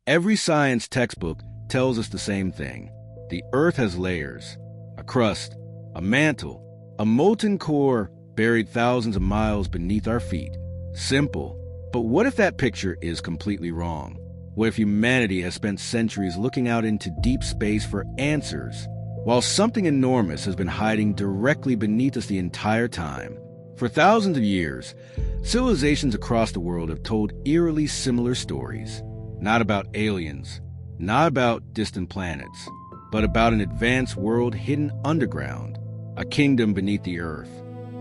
Every science textbook tells us the same thing. The Earth has layers, a crust, a mantle, a molten core buried thousands of miles beneath our feet. Simple. But what if that picture is completely wrong? What if humanity has spent centuries looking out into deep space for answers, while something enormous has been hiding directly beneath us the entire time? For thousands of years, civilizations across the world have told eerily similar stories. Not about aliens, not about distant planets, but about an advanced world hidden underground, a kingdom beneath the earth,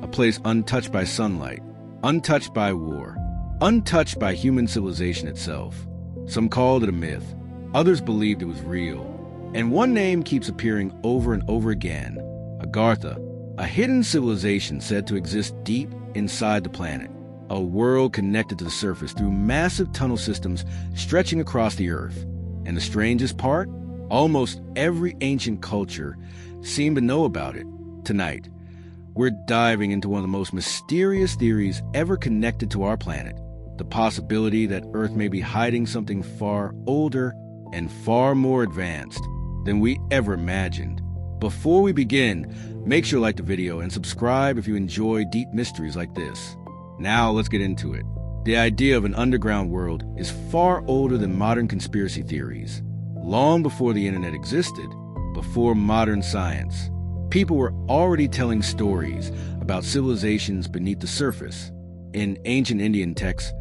a place untouched by sunlight, untouched by war, untouched by human civilization itself. Some called it a myth, others believed it was real, and one name keeps appearing over and over again: Agartha, a hidden civilization said to exist deep inside the planet, a world connected to the surface through massive tunnel systems stretching across the earth. And the strangest part? Almost every ancient culture seemed to know about it. Tonight, we're diving into one of the most mysterious theories ever connected to our planet, the possibility that Earth may be hiding something far older and far more advanced than we ever imagined. Before we begin, make sure to like the video and subscribe if you enjoy deep mysteries like this. Now let's get into it. The idea of an underground world is far older than modern conspiracy theories. Long before the internet existed, before modern science, people were already telling stories about civilizations beneath the surface. In ancient Indian texts,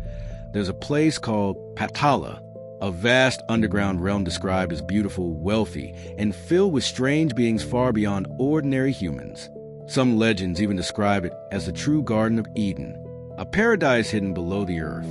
there's a place called Patala, a vast underground realm described as beautiful, wealthy, and filled with strange beings far beyond ordinary humans. Some legends even describe it as the true Garden of Eden, a paradise hidden below the earth.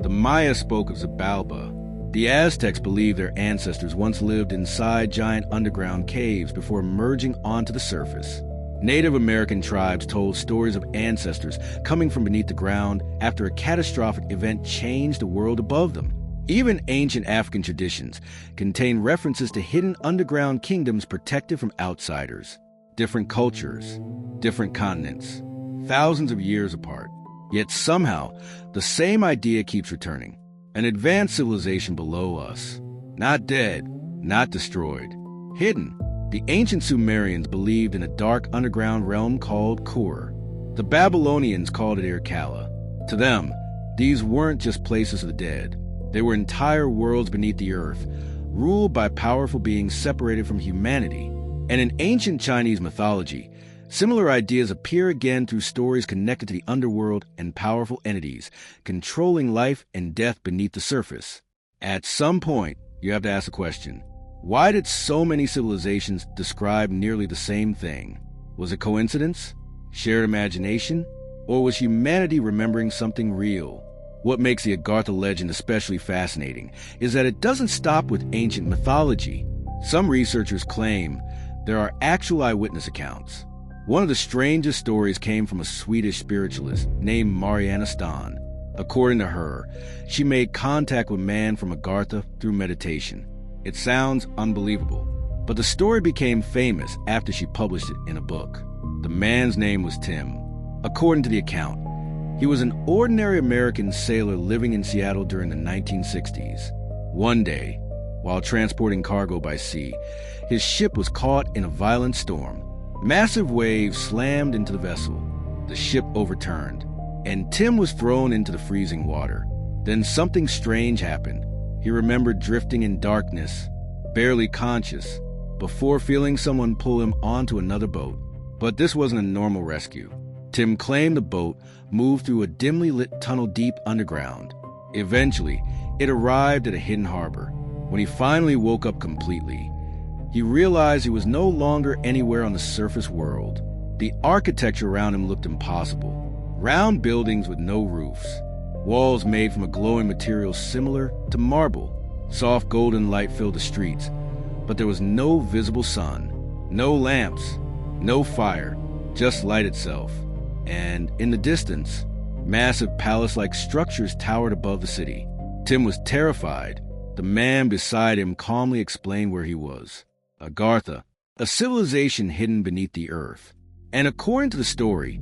The Maya spoke of Xibalba. The Aztecs believed their ancestors once lived inside giant underground caves before emerging onto the surface. Native American tribes told stories of ancestors coming from beneath the ground after a catastrophic event changed the world above them. Even ancient African traditions contain references to hidden underground kingdoms protected from outsiders. Different cultures, different continents, thousands of years apart. Yet somehow, the same idea keeps returning. An advanced civilization below us. Not dead, not destroyed. Hidden. The ancient Sumerians believed in a dark underground realm called Kur. The Babylonians called it Irkalla. To them, these weren't just places of the dead. They were entire worlds beneath the earth, ruled by powerful beings separated from humanity. And in ancient Chinese mythology, similar ideas appear again through stories connected to the underworld and powerful entities controlling life and death beneath the surface. At some point, you have to ask the question, why did so many civilizations describe nearly the same thing? Was it coincidence? Shared imagination? Or was humanity remembering something real? What makes the Agartha legend especially fascinating is that it doesn't stop with ancient mythology. Some researchers claim there are actual eyewitness accounts. One of the strangest stories came from a Swedish spiritualist named Mariana Stan. According to her, she made contact with man from Agartha through meditation. It sounds unbelievable, but the story became famous after she published it in a book. The man's name was Tim. According to the account, he was an ordinary American sailor living in Seattle during the 1960s. One day, while transporting cargo by sea, his ship was caught in a violent storm. Massive waves slammed into the vessel. The ship overturned, and Tim was thrown into the freezing water. Then something strange happened. He remembered drifting in darkness, barely conscious, before feeling someone pull him onto another boat. But this wasn't a normal rescue. Tim claimed the boat moved through a dimly lit tunnel deep underground. Eventually, it arrived at a hidden harbor. When he finally woke up completely, he realized he was no longer anywhere on the surface world. The architecture around him looked impossible. Round buildings with no roofs. Walls made from a glowing material similar to marble. Soft golden light filled the streets, but there was no visible sun, no lamps, no fire, just light itself. And in the distance, massive palace-like structures towered above the city. Tim was terrified. The man beside him calmly explained where he was. Agartha, a civilization hidden beneath the earth. And according to the story,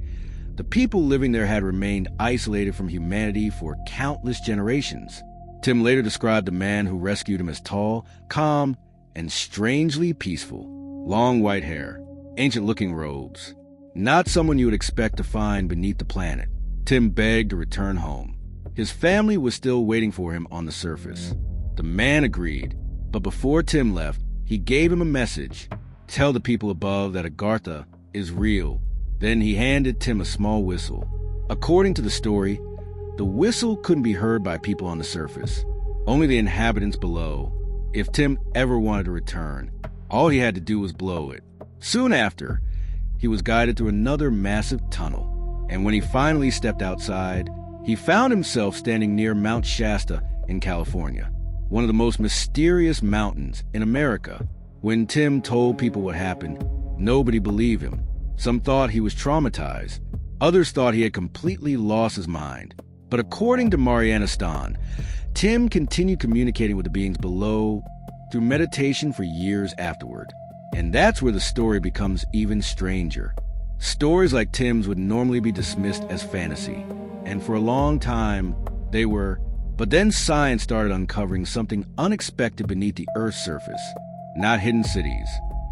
the people living there had remained isolated from humanity for countless generations. Tim later described the man who rescued him as tall, calm, and strangely peaceful. Long white hair, ancient-looking robes. Not someone you would expect to find beneath the planet. Tim begged to return home. His family was still waiting for him on the surface. The man agreed, but before Tim left, he gave him a message. Tell the people above that Agartha is real. Then he handed Tim a small whistle. According to the story, the whistle couldn't be heard by people on the surface, only the inhabitants below. If Tim ever wanted to return, all he had to do was blow it. Soon after, he was guided through another massive tunnel, and when he finally stepped outside, he found himself standing near Mount Shasta in California, one of the most mysterious mountains in America. When Tim told people what happened, nobody believed him. Some thought he was traumatized. Others thought he had completely lost his mind. But according to Mariana Stahn, Tim continued communicating with the beings below through meditation for years afterward. And that's where the story becomes even stranger. Stories like Tim's would normally be dismissed as fantasy, and for a long time, they were. But then science started uncovering something unexpected beneath the Earth's surface. Not hidden cities,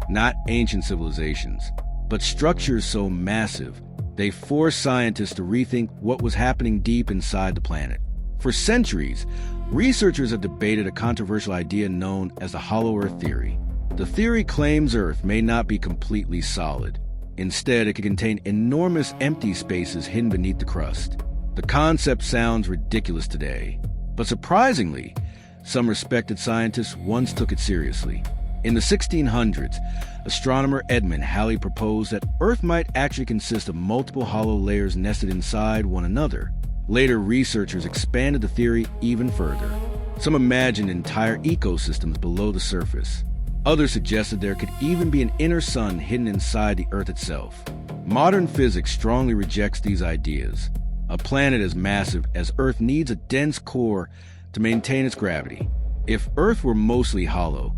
not ancient civilizations, but structures so massive, they forced scientists to rethink what was happening deep inside the planet. For centuries, researchers have debated a controversial idea known as the Hollow Earth theory. The theory claims Earth may not be completely solid. Instead, it could contain enormous empty spaces hidden beneath the crust. The concept sounds ridiculous today, but surprisingly, some respected scientists once took it seriously. In the 1600s, astronomer Edmund Halley proposed that Earth might actually consist of multiple hollow layers nested inside one another. Later, researchers expanded the theory even further. Some imagined entire ecosystems below the surface. Others suggested there could even be an inner sun hidden inside the Earth itself. Modern physics strongly rejects these ideas. A planet as massive as Earth needs a dense core to maintain its gravity. If Earth were mostly hollow,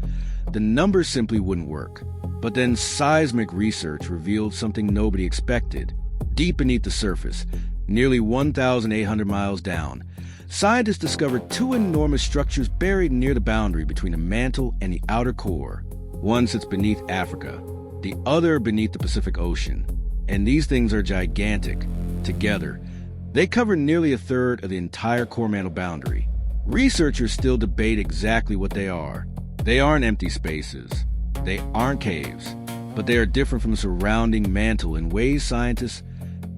the numbers simply wouldn't work. But then seismic research revealed something nobody expected. Deep beneath the surface, nearly 1,800 miles down, scientists discovered two enormous structures buried near the boundary between the mantle and the outer core. One sits beneath Africa, the other beneath the Pacific Ocean. And these things are gigantic. Together, they cover nearly a third of the entire core mantle boundary. Researchers still debate exactly what they are. They aren't empty spaces. They aren't caves. But they are different from the surrounding mantle in ways scientists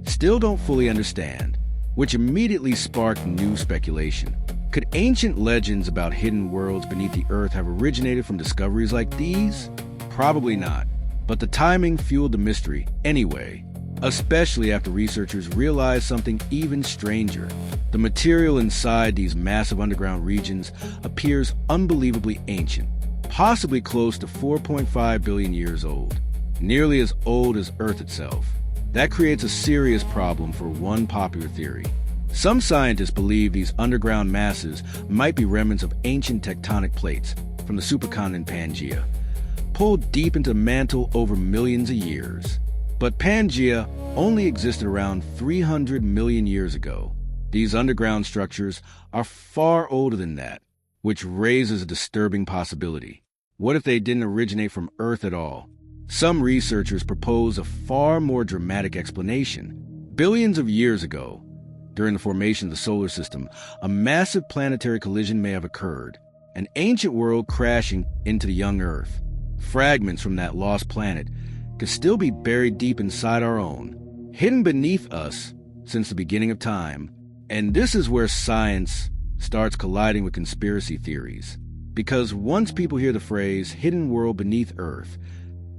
still don't fully understand, which immediately sparked new speculation. Could ancient legends about hidden worlds beneath the Earth have originated from discoveries like these? Probably not. But the timing fueled the mystery anyway, especially after researchers realized something even stranger. The material inside these massive underground regions appears unbelievably ancient, possibly close to 4.5 billion years old, nearly as old as Earth itself. That creates a serious problem for one popular theory. Some scientists believe these underground masses might be remnants of ancient tectonic plates from the supercontinent Pangaea, pulled deep into the mantle over millions of years. But Pangaea only existed around 300 million years ago. These underground structures are far older than that, which raises a disturbing possibility. What if they didn't originate from Earth at all? Some researchers propose a far more dramatic explanation. Billions of years ago, during the formation of the solar system, a massive planetary collision may have occurred, an ancient world crashing into the young Earth. Fragments from that lost planet could still be buried deep inside our own, hidden beneath us since the beginning of time. And this is where science starts colliding with conspiracy theories. Because once people hear the phrase hidden world beneath Earth,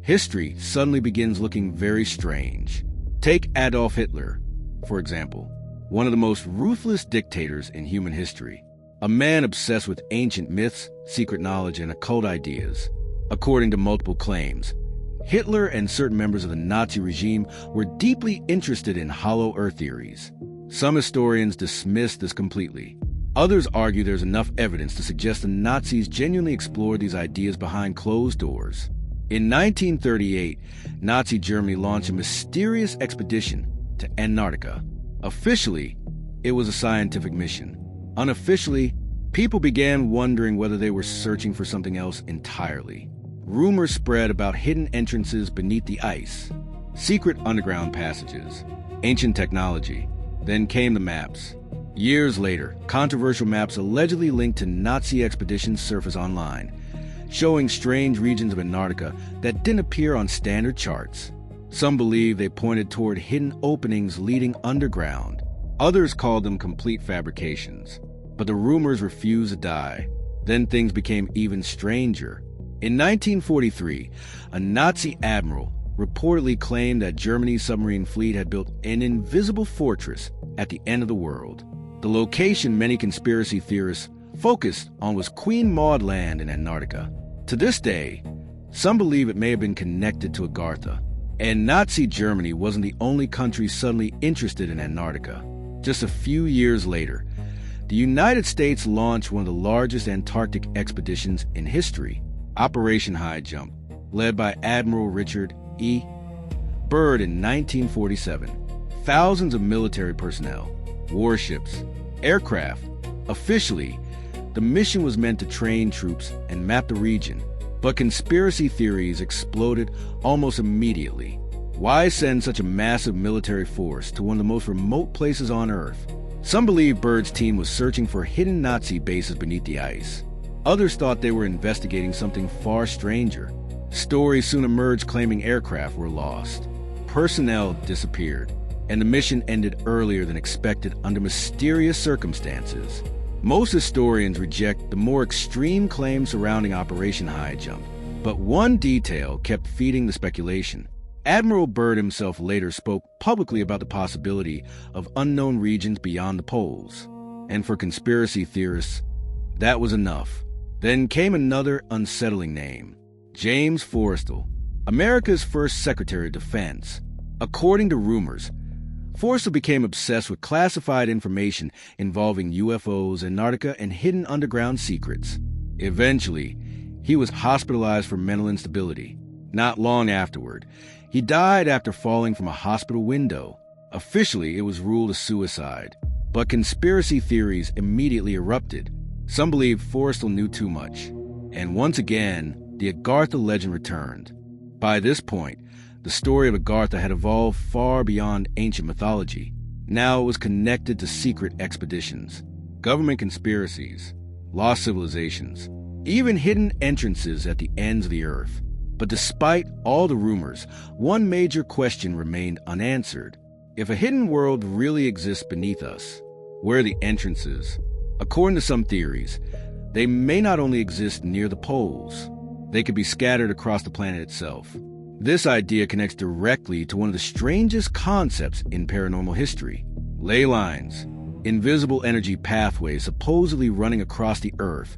history suddenly begins looking very strange. Take Adolf Hitler, for example, one of the most ruthless dictators in human history, a man obsessed with ancient myths, secret knowledge, and occult ideas. According to multiple claims, Hitler and certain members of the Nazi regime were deeply interested in hollow Earth theories. Some historians dismiss this completely. Others argue there's enough evidence to suggest the Nazis genuinely explored these ideas behind closed doors. In 1938, Nazi Germany launched a mysterious expedition to Antarctica. Officially, it was a scientific mission. Unofficially, People began wondering whether they were searching for something else entirely. Rumors spread about hidden entrances beneath the ice, secret underground passages, ancient technology. Then came the maps. Years later, controversial maps allegedly linked to Nazi expeditions surface online, showing strange regions of Antarctica that didn't appear on standard charts. Some believe they pointed toward hidden openings leading underground. Others called them complete fabrications. But the rumors refused to die. Then things became even stranger. In 1943, a Nazi admiral reportedly claimed that Germany's submarine fleet had built an invisible fortress at the end of the world. The location many conspiracy theorists focused on was Queen Maud Land in Antarctica. To this day, some believe it may have been connected to Agartha. And Nazi Germany wasn't the only country suddenly interested in Antarctica. Just a few years later, the United States launched one of the largest Antarctic expeditions in history, Operation High Jump, led by Admiral Richard E. Byrd in 1947. Thousands of military personnel, warships, aircraft. Officially, the mission was meant to train troops and map the region, but conspiracy theories exploded almost immediately. Why send such a massive military force to one of the most remote places on Earth? Some believe Byrd's team was searching for hidden Nazi bases beneath the ice. Others thought they were investigating something far stranger. Stories soon emerged claiming aircraft were lost, personnel disappeared, and the mission ended earlier than expected under mysterious circumstances. Most historians reject the more extreme claims surrounding Operation High Jump, but one detail kept feeding the speculation. Admiral Byrd himself later spoke publicly about the possibility of unknown regions beyond the poles. And for conspiracy theorists, that was enough. Then came another unsettling name, James Forrestal, America's first Secretary of Defense. According to rumors, Forrestal became obsessed with classified information involving UFOs, Antarctica, and hidden underground secrets. Eventually, he was hospitalized for mental instability. Not long afterward, he died after falling from a hospital window. Officially, it was ruled a suicide, but conspiracy theories immediately erupted. Some believed Forrestal knew too much. And once again, the Agartha legend returned. By this point, the story of Agartha had evolved far beyond ancient mythology. Now it was connected to secret expeditions, government conspiracies, lost civilizations, even hidden entrances at the ends of the earth. But despite all the rumors, one major question remained unanswered. If a hidden world really exists beneath us, where are the entrances? According to some theories, they may not only exist near the poles, they could be scattered across the planet itself. This idea connects directly to one of the strangest concepts in paranormal history: ley lines, invisible energy pathways supposedly running across the earth,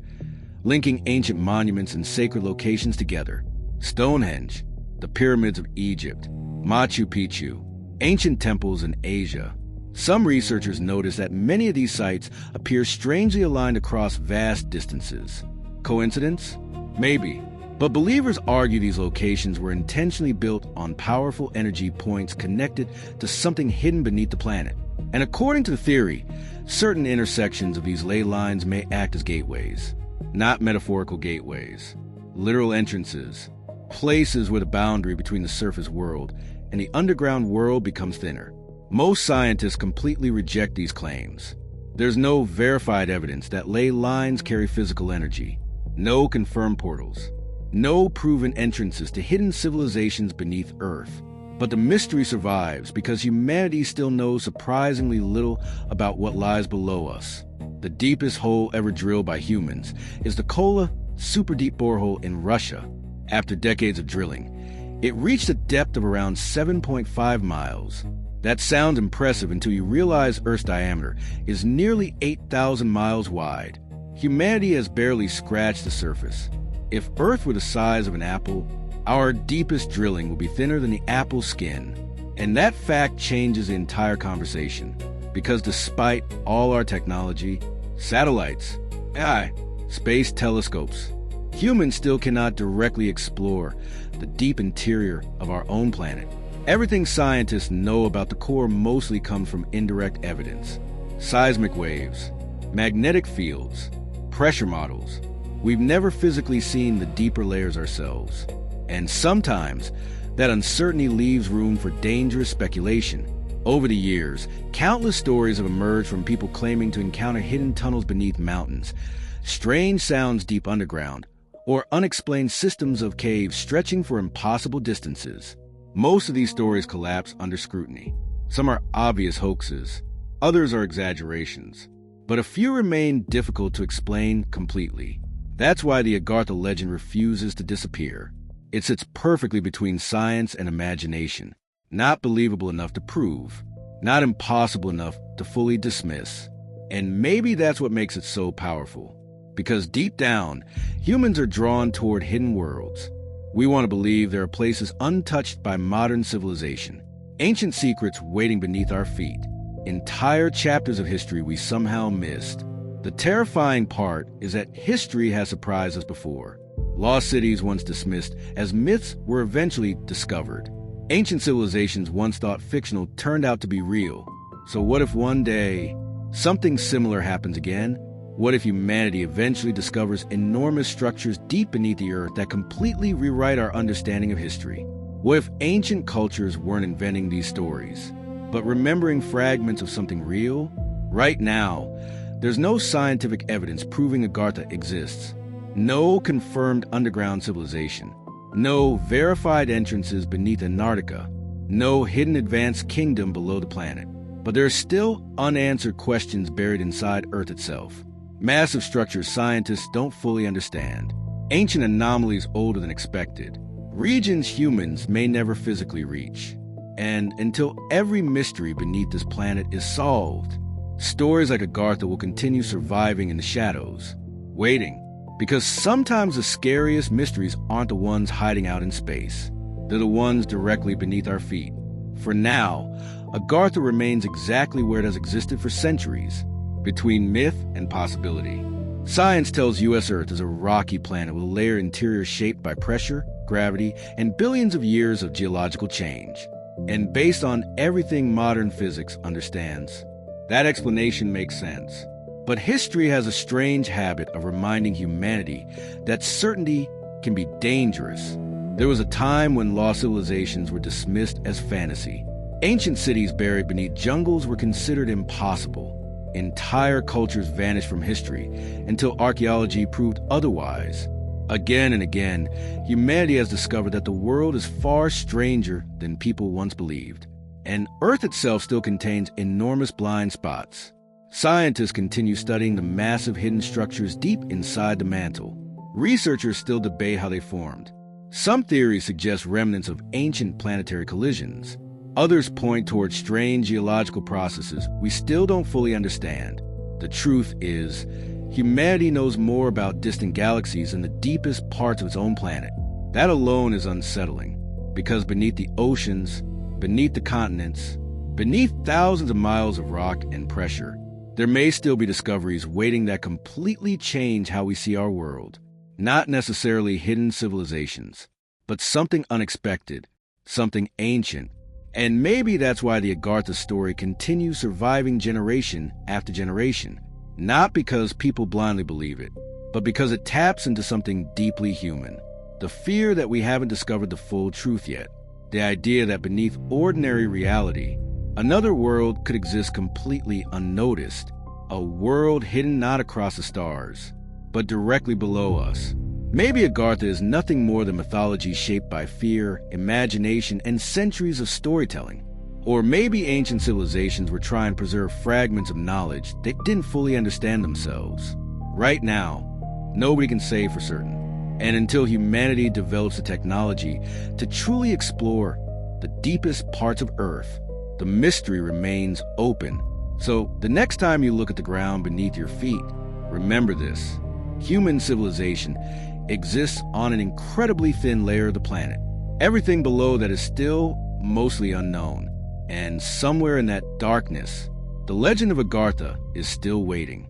linking ancient monuments and sacred locations together. Stonehenge, the pyramids of Egypt, Machu Picchu, ancient temples in Asia. Some researchers notice that many of these sites appear strangely aligned across vast distances. Coincidence? Maybe. But believers argue these locations were intentionally built on powerful energy points connected to something hidden beneath the planet. And according to the theory, certain intersections of these ley lines may act as gateways. Not metaphorical gateways. Literal entrances. Places where the boundary between the surface world and the underground world becomes thinner. Most scientists completely reject these claims. There's no verified evidence that ley lines carry physical energy. No confirmed portals. No proven entrances to hidden civilizations beneath Earth. But the mystery survives because humanity still knows surprisingly little about what lies below us. The deepest hole ever drilled by humans is the Kola super deep borehole in Russia. After decades of drilling, it reached a depth of around 7.5 miles. That sounds impressive until you realize Earth's diameter is nearly 8,000 miles wide. Humanity has barely scratched the surface. If Earth were the size of an apple, our deepest drilling would be thinner than the apple's skin. And that fact changes the entire conversation. Because despite all our technology, satellites, AI, space telescopes, humans still cannot directly explore the deep interior of our own planet. Everything scientists know about the core mostly comes from indirect evidence. Seismic waves, magnetic fields, pressure models. We've never physically seen the deeper layers ourselves. And sometimes, that uncertainty leaves room for dangerous speculation. Over the years, countless stories have emerged from people claiming to encounter hidden tunnels beneath mountains, strange sounds deep underground, or unexplained systems of caves stretching for impossible distances. Most of these stories collapse under scrutiny. Some are obvious hoaxes, others are exaggerations, but a few remain difficult to explain completely. That's why the Agartha legend refuses to disappear. It sits perfectly between science and imagination, not believable enough to prove, not impossible enough to fully dismiss. And maybe that's what makes it so powerful. Because deep down, humans are drawn toward hidden worlds. We want to believe there are places untouched by modern civilization, ancient secrets waiting beneath our feet, entire chapters of history we somehow missed. The terrifying part is that history has surprised us before. Lost cities once dismissed as myths were eventually discovered. Ancient civilizations once thought fictional turned out to be real. So what if one day something similar happens again? What if humanity eventually discovers enormous structures deep beneath the earth that completely rewrite our understanding of history? What if ancient cultures weren't inventing these stories, but remembering fragments of something real? Right now, there's no scientific evidence proving Agartha exists. No confirmed underground civilization. No verified entrances beneath Antarctica. No hidden advanced kingdom below the planet. But there are still unanswered questions buried inside Earth itself. Massive structures scientists don't fully understand. Ancient anomalies older than expected. Regions humans may never physically reach. And until every mystery beneath this planet is solved, stories like Agartha will continue surviving in the shadows, waiting. Because sometimes the scariest mysteries aren't the ones hiding out in space. They're the ones directly beneath our feet. For now, Agartha remains exactly where it has existed for centuries, between myth and possibility. Science tells U.S. Earth is a rocky planet with a layered interior shaped by pressure, gravity, and billions of years of geological change. And based on everything modern physics understands, that explanation makes sense. But history has a strange habit of reminding humanity that certainty can be dangerous. There was a time when lost civilizations were dismissed as fantasy. Ancient cities buried beneath jungles were considered impossible. Entire cultures vanished from history until archaeology proved otherwise. Again and again, humanity has discovered that the world is far stranger than people once believed. And Earth itself still contains enormous blind spots. Scientists continue studying the massive hidden structures deep inside the mantle. Researchers still debate how they formed. Some theories suggest remnants of ancient planetary collisions. Others point toward strange geological processes we still don't fully understand. The truth is, humanity knows more about distant galaxies than the deepest parts of its own planet. That alone is unsettling, because beneath the oceans, beneath the continents, beneath thousands of miles of rock and pressure, there may still be discoveries waiting that completely change how we see our world. Not necessarily hidden civilizations, but something unexpected, something ancient. And maybe that's why the Agartha story continues surviving generation after generation. Not because people blindly believe it, but because it taps into something deeply human. The fear that we haven't discovered the full truth yet. The idea that beneath ordinary reality, another world could exist completely unnoticed. A world hidden not across the stars, but directly below us. Maybe Agartha is nothing more than mythology shaped by fear, imagination, and centuries of storytelling. Or maybe ancient civilizations were trying to preserve fragments of knowledge they didn't fully understand themselves. Right now, nobody can say for certain. And until humanity develops the technology to truly explore the deepest parts of Earth, the mystery remains open. So the next time you look at the ground beneath your feet, remember this. Human civilization exists on an incredibly thin layer of the planet. Everything below that is still mostly unknown. And somewhere in that darkness, the legend of Agartha is still waiting.